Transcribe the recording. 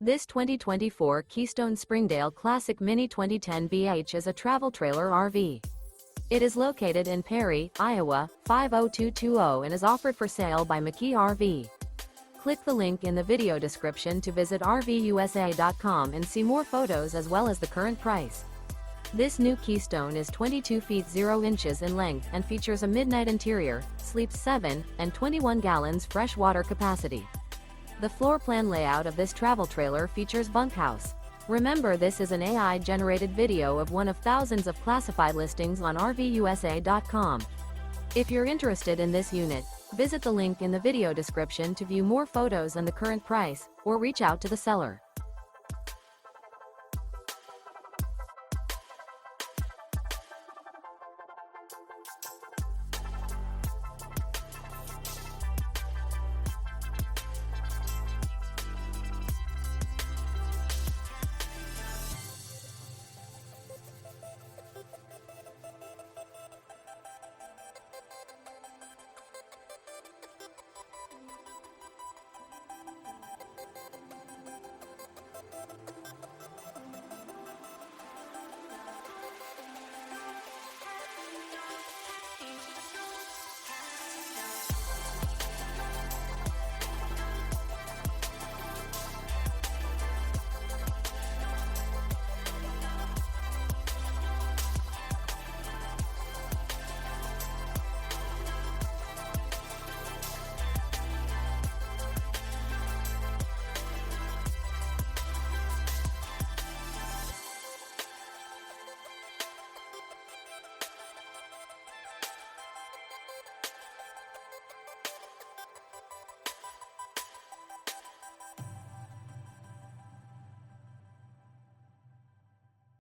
This 2024 Keystone Springdale Classic Mini 2010 BH is a travel trailer RV. It is located in Perry, Iowa, 50220 and is offered for sale by McKee RV. Click the link in the video description to visit RVUSA.com and see more photos as well as the current price. This new Keystone is 22 feet 0 inches in length and features a midnight interior, sleeps 7, and 21 gallons fresh water capacity. The floor plan layout of this travel trailer features bunkhouse. Remember, this is an AI-generated video of one of thousands of classified listings on RVUSA.com. If you're interested in this unit, visit the link in the video description to view more photos and the current price, or reach out to the seller.